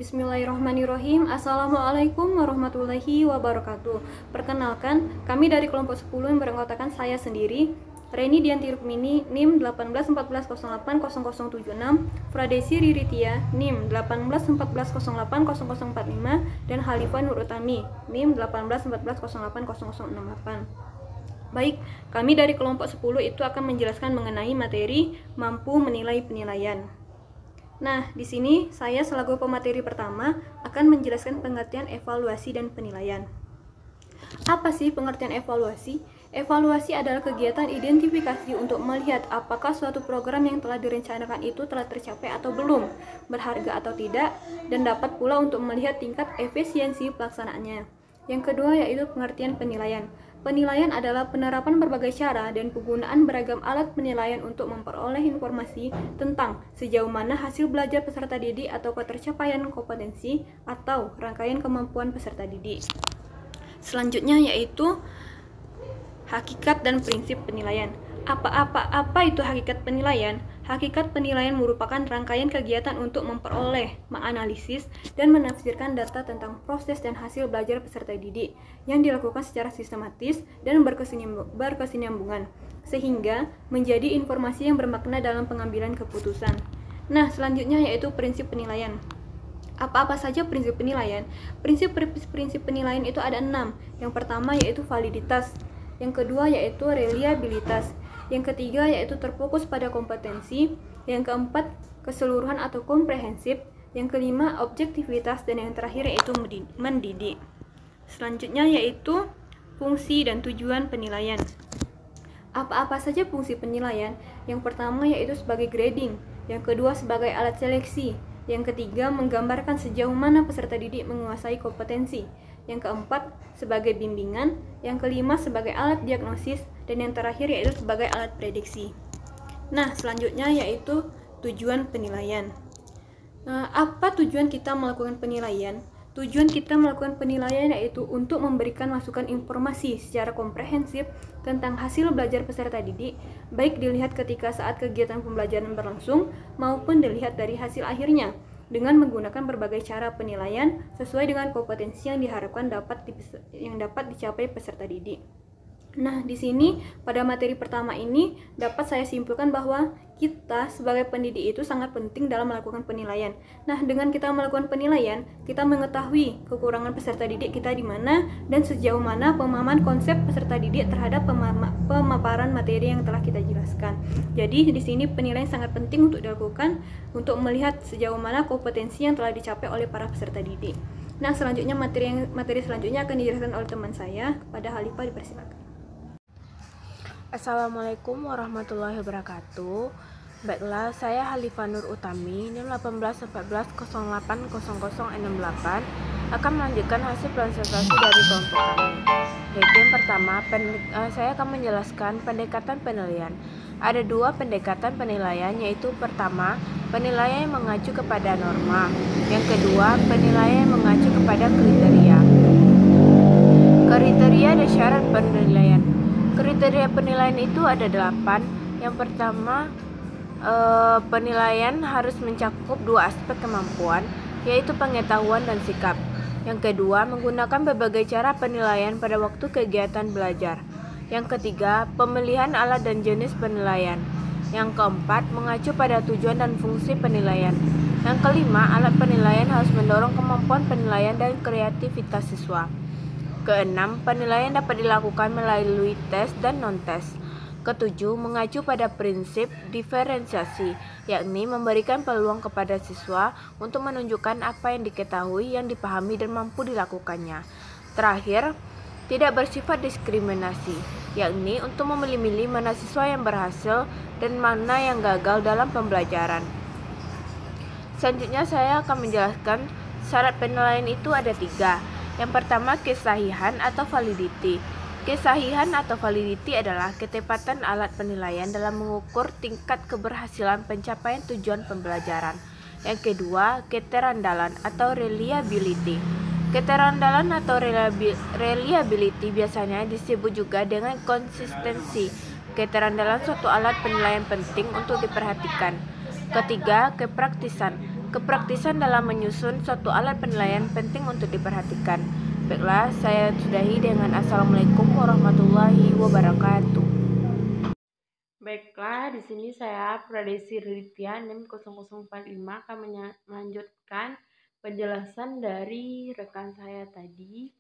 Bismillahirrahmanirrahim. Assalamualaikum warahmatullahi wabarakatuh. Perkenalkan, kami dari kelompok 10 yang beranggotakan saya sendiri, Reni Dianti Rukmini, NIM 1814080076, Fradesi Riritia, NIM 1814080045, dan Halifah Nur Utami, NIM 1814080068. Baik, kami dari kelompok 10 itu akan menjelaskan mengenai materi mampu menilai penilaian. Nah, di sini saya selaku pemateri pertama akan menjelaskan pengertian evaluasi dan penilaian. Apa sih pengertian evaluasi? Evaluasi adalah kegiatan identifikasi untuk melihat apakah suatu program yang telah direncanakan itu telah tercapai atau belum, berharga atau tidak, dan dapat pula untuk melihat tingkat efisiensi pelaksanaannya. Yang kedua yaitu pengertian penilaian. Penilaian adalah penerapan berbagai cara dan penggunaan beragam alat penilaian untuk memperoleh informasi tentang sejauh mana hasil belajar peserta didik atau ketercapaian kompetensi atau rangkaian kemampuan peserta didik. Selanjutnya yaitu hakikat dan prinsip penilaian. Apa itu hakikat penilaian? Hakikat penilaian merupakan rangkaian kegiatan untuk memperoleh, menganalisis, dan menafsirkan data tentang proses dan hasil belajar peserta didik yang dilakukan secara sistematis dan berkesinambungan, sehingga menjadi informasi yang bermakna dalam pengambilan keputusan. Nah, selanjutnya yaitu prinsip penilaian. Apa saja prinsip penilaian? Prinsip penilaian itu ada 6. Yang pertama yaitu validitas, yang kedua yaitu reliabilitas, yang ketiga yaitu terfokus pada kompetensi, yang keempat keseluruhan atau komprehensif, yang kelima objektivitas, dan yang terakhir yaitu mendidik. Selanjutnya yaitu fungsi dan tujuan penilaian. Apa saja fungsi penilaian? Yang pertama yaitu sebagai grading, yang kedua sebagai alat seleksi, yang ketiga menggambarkan sejauh mana peserta didik menguasai kompetensi, yang keempat sebagai bimbingan, yang kelima sebagai alat diagnosis, dan yang terakhir yaitu sebagai alat prediksi. Nah, selanjutnya yaitu tujuan penilaian. Apa tujuan kita melakukan penilaian? Tujuan kita melakukan penilaian yaitu untuk memberikan masukan informasi secara komprehensif tentang hasil belajar peserta didik, baik dilihat ketika saat kegiatan pembelajaran berlangsung maupun dilihat dari hasil akhirnya, dengan menggunakan berbagai cara penilaian sesuai dengan kompetensi yang diharapkan dapat dicapai peserta didik. Nah, di sini pada materi pertama ini dapat saya simpulkan bahwa kita sebagai pendidik itu sangat penting dalam melakukan penilaian. Nah, dengan kita melakukan penilaian, kita mengetahui kekurangan peserta didik kita di mana dan sejauh mana pemahaman konsep peserta didik terhadap pemaparan materi yang telah kita jelaskan. Jadi, di sini penilaian sangat penting untuk dilakukan untuk melihat sejauh mana kompetensi yang telah dicapai oleh para peserta didik. Nah, selanjutnya materi selanjutnya akan dijelaskan oleh teman saya. Kepada Halifah dipersilakan. Assalamualaikum warahmatullahi wabarakatuh. Baiklah, saya Halifah Nur Utami, NIM 1814080068 akan melanjutkan hasil presentasi dari kelompok kami. Yaitu yang pertama, saya akan menjelaskan pendekatan penilaian. Ada 2 pendekatan penilaian, yaitu pertama, penilaian yang mengacu kepada norma. Yang kedua, penilaian yang mengacu kepada kriteria. Kriteria dan syarat penilaian. Kriteria penilaian itu ada 8. Yang pertama, penilaian harus mencakup 2 aspek kemampuan, yaitu pengetahuan dan sikap. Yang kedua, menggunakan berbagai cara penilaian pada waktu kegiatan belajar. Yang ketiga, pemilihan alat dan jenis penilaian. Yang keempat, mengacu pada tujuan dan fungsi penilaian. Yang kelima, alat penilaian harus mendorong kemampuan penilaian dan kreativitas siswa. Keenam, penilaian dapat dilakukan melalui tes dan non-tes. Ketujuh, mengacu pada prinsip diferensiasi, yakni memberikan peluang kepada siswa untuk menunjukkan apa yang diketahui, yang dipahami, dan mampu dilakukannya. Terakhir, tidak bersifat diskriminasi, yakni untuk memilih-milih mana siswa yang berhasil dan mana yang gagal dalam pembelajaran. Selanjutnya saya akan menjelaskan syarat penilaian itu ada 3. Yang pertama, kesahihan atau validity. Kesahihan atau validity adalah ketepatan alat penilaian dalam mengukur tingkat keberhasilan pencapaian tujuan pembelajaran. Yang kedua, keterandalan atau reliability. Keterandalan atau reliability biasanya disebut juga dengan konsistensi. Keterandalan suatu alat penilaian penting untuk diperhatikan. Ketiga, kepraktisan. Kepraktisan dalam menyusun suatu alat penilaian penting untuk diperhatikan. Baiklah, saya sudahi dengan Assalamualaikum warahmatullahi wabarakatuh. Baiklah, di sini saya Pradesi Rilitya NIM 0045 akan melanjutkan penjelasan dari rekan saya tadi.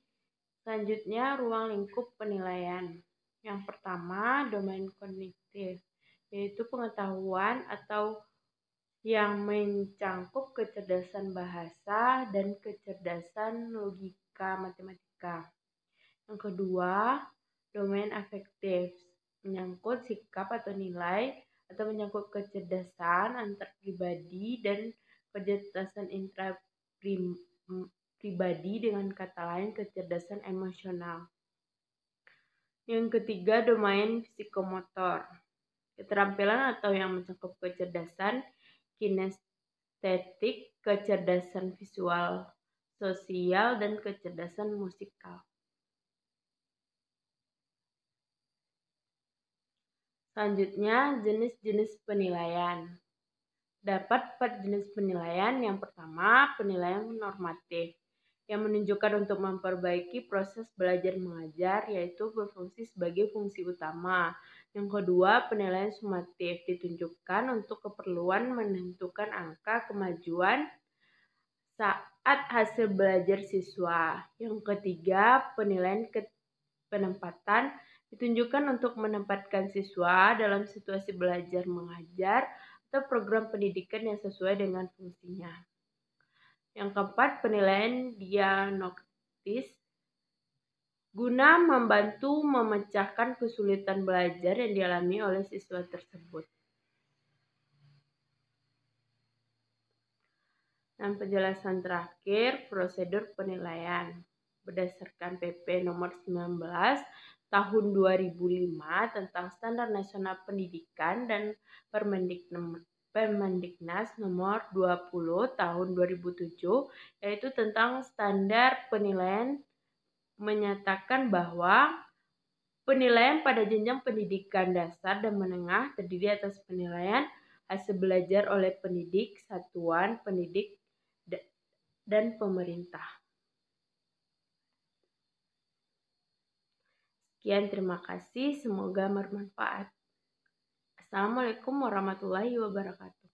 Selanjutnya, ruang lingkup penilaian. Yang pertama, domain kognitif, yaitu pengetahuan atau yang mencangkup kecerdasan bahasa dan kecerdasan logika matematika. Yang kedua, domain afektif, menyangkut sikap atau nilai atau menyangkut kecerdasan antar pribadi dan kecerdasan intrapribadi, dengan kata lain kecerdasan emosional. Yang ketiga, domain psikomotor, keterampilan atau yang mencakup kecerdasan kinestetik, kecerdasan visual, sosial, dan kecerdasan musikal. Selanjutnya, jenis-jenis penilaian. Dapat 4 jenis penilaian. Yang pertama, penilaian normatif, yang menunjukkan untuk memperbaiki proses belajar mengajar, yaitu berfungsi sebagai fungsi utama. Yang kedua, penilaian sumatif, ditunjukkan untuk keperluan menentukan angka kemajuan saat hasil belajar siswa. Yang ketiga, penilaian penempatan, ditunjukkan untuk menempatkan siswa dalam situasi belajar mengajar atau program pendidikan yang sesuai dengan fungsinya. Yang keempat, penilaian diagnostis, guna membantu memecahkan kesulitan belajar yang dialami oleh siswa tersebut. Dan penjelasan terakhir, prosedur penilaian. Berdasarkan PP nomor 19 tahun 2005 tentang Standar Nasional Pendidikan dan Permendiknas nomor 20 tahun 2007, yaitu tentang standar penilaian, menyatakan bahwa penilaian pada jenjang pendidikan dasar dan menengah terdiri atas penilaian hasil belajar oleh pendidik, satuan pendidik, dan pemerintah. Sekian, terima kasih. Semoga bermanfaat. Assalamualaikum warahmatullahi wabarakatuh.